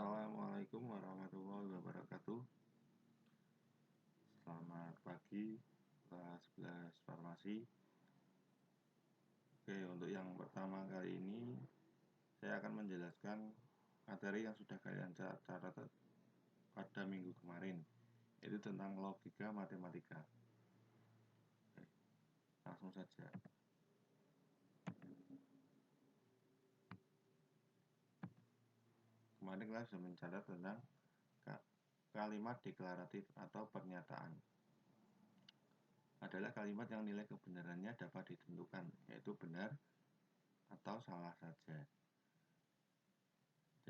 Assalamualaikum warahmatullahi wabarakatuh. Selamat pagi, kelas 11 farmasi. Oke, untuk yang pertama kali ini saya akan menjelaskan materi yang sudah kalian catat pada minggu kemarin, yaitu tentang logika matematika. Oke, langsung saja. Kemarin kalian sudah mencatat tentang kalimat deklaratif atau pernyataan. Adalah kalimat yang nilai kebenarannya dapat ditentukan, yaitu benar atau salah saja.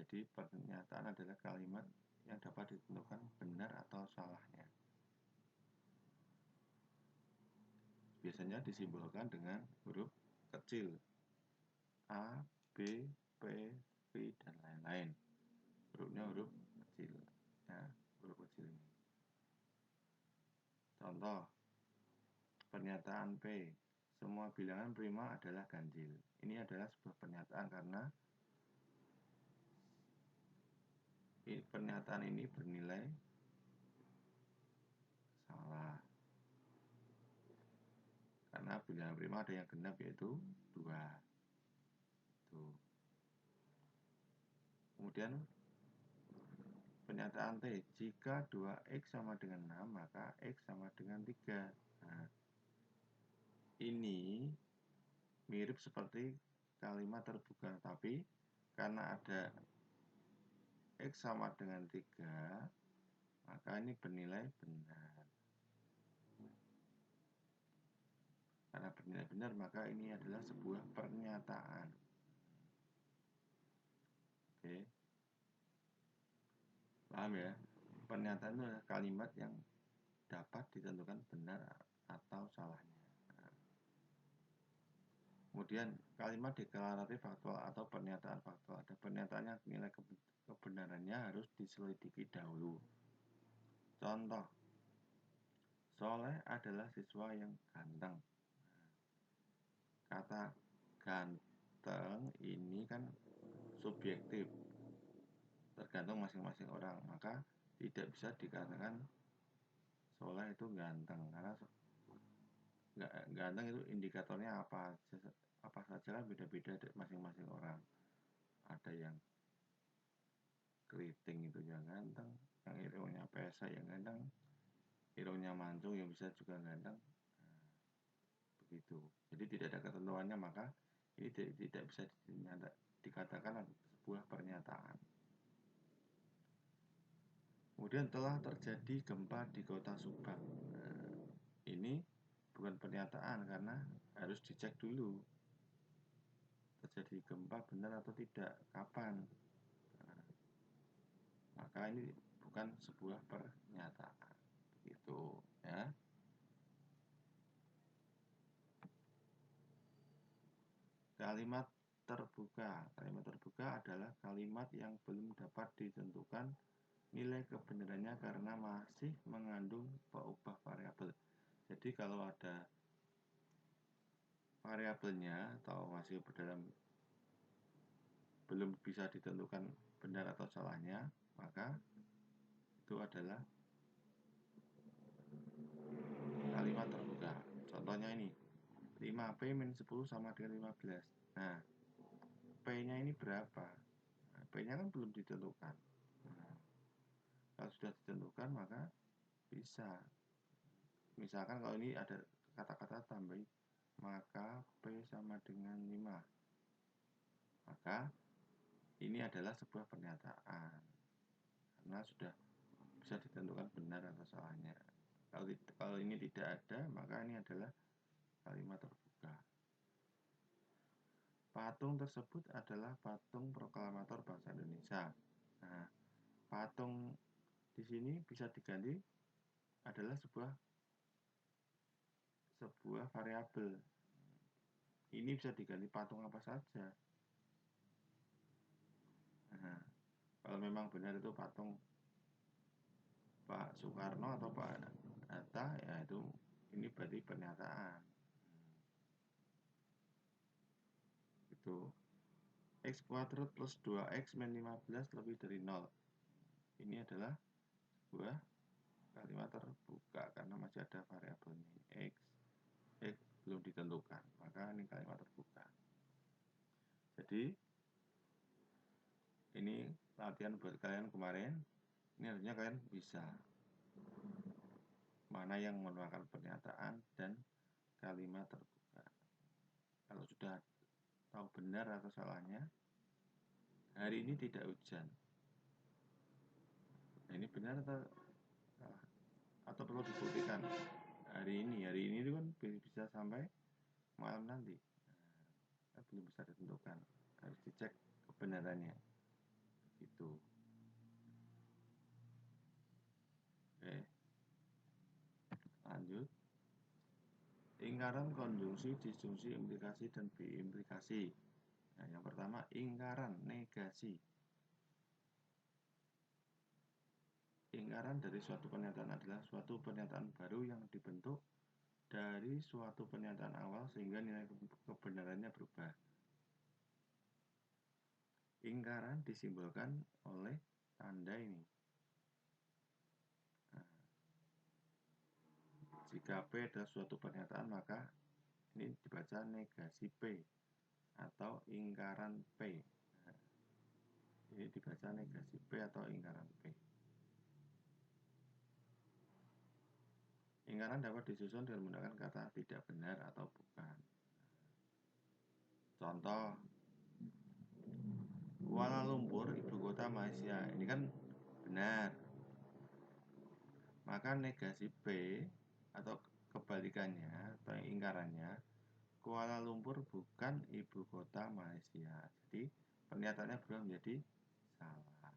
Jadi pernyataan adalah kalimat yang dapat ditentukan benar atau salahnya. Biasanya disimbolkan dengan huruf kecil A, B, P, V, dan lain-lain. Hurufnya huruf kecil. Nah, huruf kecil ini. Contoh, pernyataan P. Semua bilangan prima adalah ganjil. Ini adalah sebuah pernyataan karena pernyataan ini bernilai salah. Karena bilangan prima ada yang genap yaitu 2. Tuh. Kemudian pernyataan T, jika 2X sama dengan 6, maka X sama dengan 3. Nah, ini mirip seperti kalimat terbuka, tapi karena ada X sama dengan 3, maka ini bernilai benar. Karena bernilai benar, maka ini adalah sebuah pernyataan. Oke. Paham ya? Pernyataan itu adalah kalimat yang dapat ditentukan benar atau salahnya. Nah, kemudian kalimat deklaratif faktual atau pernyataan faktual. Ada pernyataan yang nilai kebenarannya harus diselidiki dahulu. Contoh, Soleh adalah siswa yang ganteng. Kata ganteng ini kan subjektif, tergantung masing-masing orang. Maka tidak bisa dikatakan Soleh itu ganteng, karena ganteng itu indikatornya apa saja kan beda-beda masing-masing orang. Ada yang keriting itu yang ganteng, yang hidungnya pesa yang ganteng, hidungnya mancung yang bisa juga ganteng. Nah, begitu. Jadi tidak ada ketentuannya, maka ini tidak bisa dikatakan sebuah pernyataan. Kemudian telah terjadi gempa di kota Subang. Nah, ini bukan pernyataan karena harus dicek dulu terjadi gempa benar atau tidak, kapan. Nah, maka ini bukan sebuah pernyataan. Begitu ya. Kalimat terbuka. Kalimat terbuka adalah kalimat yang belum dapat ditentukan nilai kebenarannya karena masih mengandung peubah variabel. Jadi kalau ada variabelnya atau masih dalam belum bisa ditentukan benar atau salahnya, maka itu adalah kalimat terbuka. Contohnya ini, 5P-10 sama dengan 15. Nah, P-nya ini berapa? Nah, P-nya kan belum ditentukan. Nah, kalau sudah ditentukan, maka bisa. Misalkan kalau ini ada kata-kata tambah, maka P sama dengan 5. Maka ini adalah sebuah pernyataan. Karena sudah bisa ditentukan benar atau salahnya. Kalau ini tidak ada, maka ini adalah kalimat terbuka. Patung tersebut adalah patung proklamator bangsa Indonesia. Nah, patung di sini bisa diganti adalah sebuah variabel. Ini bisa diganti patung apa saja. Nah, kalau memang benar itu patung Pak Soekarno atau Pak Hatta, ya itu ini berarti pernyataan. Itu X kuadrat plus 2X min 15 lebih dari 0. Ini adalah sebuah kalimat terbuka karena masih ada variabelnya X belum ditentukan, maka ini kalimat terbuka. Jadi ini latihan buat kalian kemarin. Ini harusnya kalian bisa mana yang merupakan pernyataan dan kalimat terbuka. Kalau sudah tahu benar atau salahnya, hari ini tidak hujan. Nah, ini benar atau salah? Atau perlu dibuktikan? Hari ini itu kan bisa sampai malam nanti. Nah, belum bisa ditentukan. Harus dicek kebenarannya. Gitu. Oke. Lanjut. Ingkaran, konjungsi, disjungsi, implikasi, dan biimplikasi. Nah, yang pertama ingkaran, negasi. Ingkaran dari suatu pernyataan adalah suatu pernyataan baru yang dibentuk dari suatu pernyataan awal sehingga nilai kebenarannya berubah. Ingkaran disimbolkan oleh tanda ini. Nah, jika P adalah suatu pernyataan, maka ini dibaca negasi P atau ingkaran P. Nah, ini dibaca negasi P atau ingkaran P. Ingkaran dapat disusun dengan menggunakan kata tidak benar atau bukan. Contoh, Kuala Lumpur, ibu kota Malaysia. Ini kan benar. Maka negasi P atau kebalikannya atau ingkarannya, Kuala Lumpur bukan ibu kota Malaysia. Jadi pernyataannya berubah menjadi salah.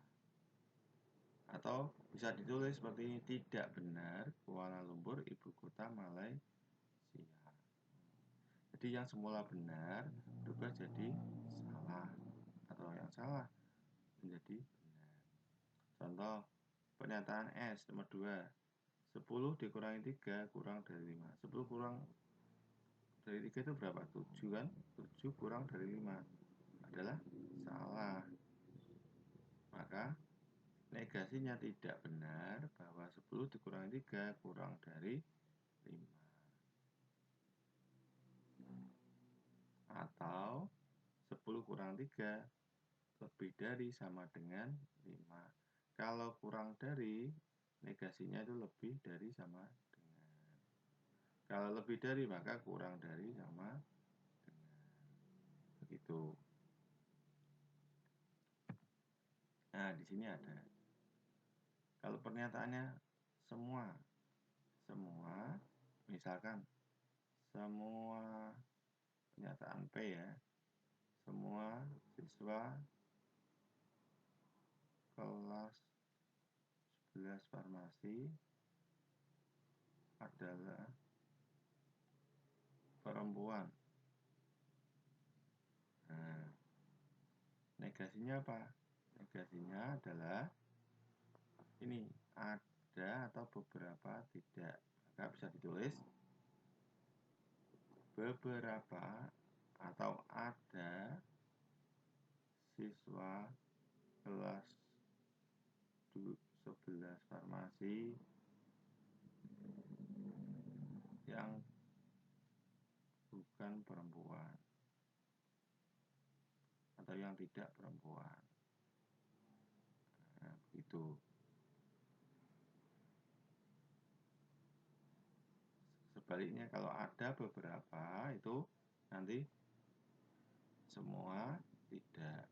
Atau bisa ditulis seperti ini, tidak benar Kuala Lumpur ibu kota Malaysia. Jadi yang semula benar berubah jadi salah, atau yang salah menjadi benar. Contoh pernyataan S nomor 2, 10 dikurangi 3 kurang dari 5. 10 kurang dari 3 itu berapa? 7 kan? 7 kurang dari 5 adalah salah. Maka negasinya tidak benar bahwa 10 dikurangi 3 kurang dari 5. Atau 10 kurang 3 lebih dari sama dengan 5. Kalau kurang dari, negasinya itu lebih dari sama dengan. Kalau lebih dari, maka kurang dari sama dengan. Begitu. Nah, di sini ada. Kalau pernyataannya semua, misalkan semua pernyataan P ya, semua siswa kelas 11 farmasi adalah perempuan. Nah, negasinya apa? Negasinya adalah ini, ada atau beberapa tidak. Maka bisa ditulis beberapa atau ada siswa kelas 11 farmasi yang bukan perempuan atau yang tidak perempuan. Nah, begitu. Sebaliknya kalau ada beberapa itu nanti semua tidak.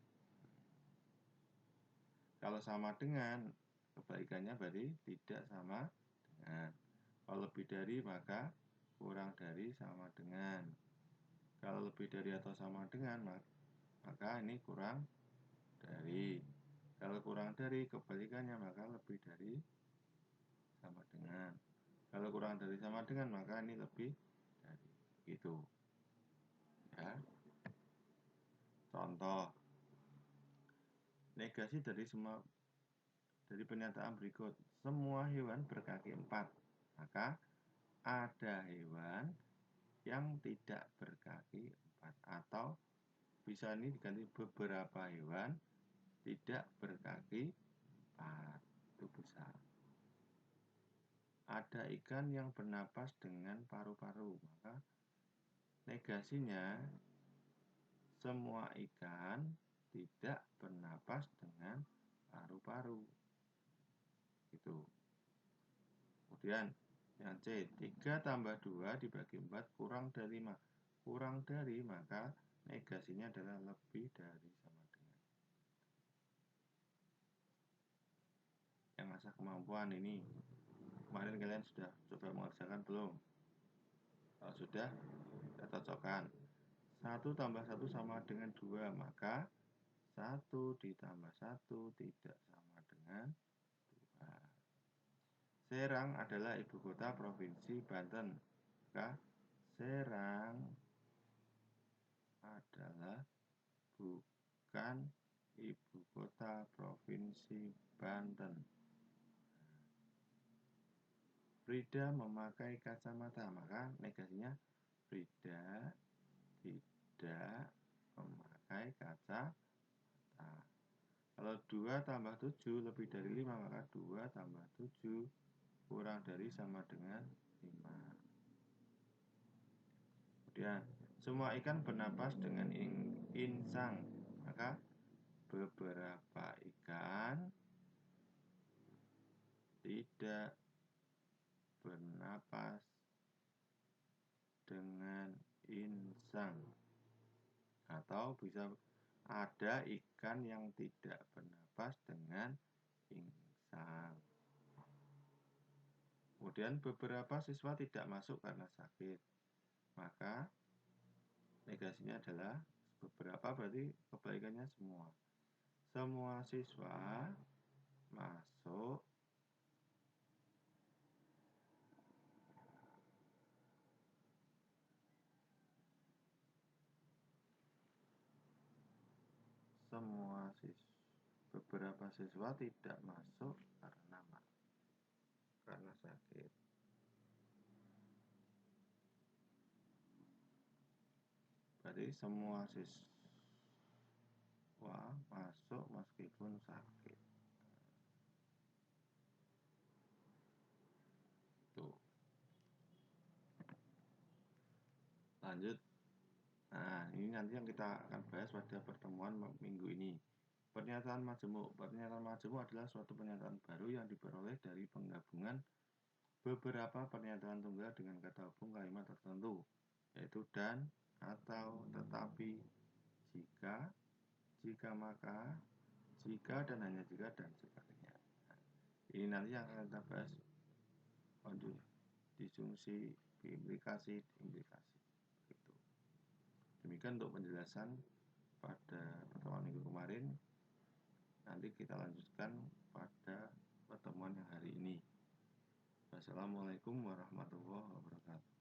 Kalau sama dengan, kebalikannya berarti tidak sama dengan. Kalau lebih dari maka kurang dari sama dengan. Kalau lebih dari atau sama dengan maka ini kurang dari. Kalau kurang dari, kebalikannya maka lebih dari sama dengan. Kalau kurang dari sama dengan maka ini lebih dari. Gitu. Ya. Contoh negasi dari pernyataan berikut. Semua hewan berkaki 4. Maka ada hewan yang tidak berkaki 4 atau bisa ini diganti beberapa hewan tidak berkaki 4. Itu bisa. Ada ikan yang bernapas dengan paru-paru, maka negasinya semua ikan tidak bernapas dengan paru-paru. Itu. Kemudian yang C, 3 tambah 2 dibagi 4 kurang dari 5. Kurang dari, maka negasinya adalah lebih dari sama dengan. Yang asal kemampuan ini, kemarin kalian sudah coba mengerjakan belum? Kalau sudah, kita cocokkan. 1 tambah 1 sama dengan 2, maka 1 ditambah 1 tidak sama dengan 2. Serang adalah ibu kota provinsi Banten. Maka Serang adalah bukan ibu kota provinsi Banten. Frida memakai kacamata, maka negasinya Frida tidak memakai kacamata. Kalau 2 tambah 7 lebih dari 5, maka 2 tambah 7 kurang dari sama dengan 5. Kemudian, semua ikan bernapas dengan insang, maka beberapa ikan tidak bernapas dengan insang. Atau bisa ada ikan yang tidak bernapas dengan insang. Kemudian beberapa siswa tidak masuk karena sakit. Maka negasinya adalah beberapa, berarti kebalikannya semua. Semua siswa masuk beberapa siswa tidak masuk karena sakit. Berarti semua siswa masuk meskipun sakit. Tuh. Lanjut. Nah, ini nanti yang kita akan bahas pada pertemuan minggu ini. Pernyataan majemuk. Pernyataan majemuk adalah suatu pernyataan baru yang diperoleh dari penggabungan beberapa pernyataan tunggal dengan kata hubung kalimat tertentu, yaitu dan, atau, tetapi, jika, jika maka, jika dan hanya jika, dan sebagainya. Nah, ini nanti yang akan kita bahas lanjut disjungsi, implikasi. Gitu. Demikian untuk penjelasan pada pertemuan minggu kemarin. Nanti kita lanjutkan pada pertemuan yang hari ini. Wassalamualaikum warahmatullahi wabarakatuh.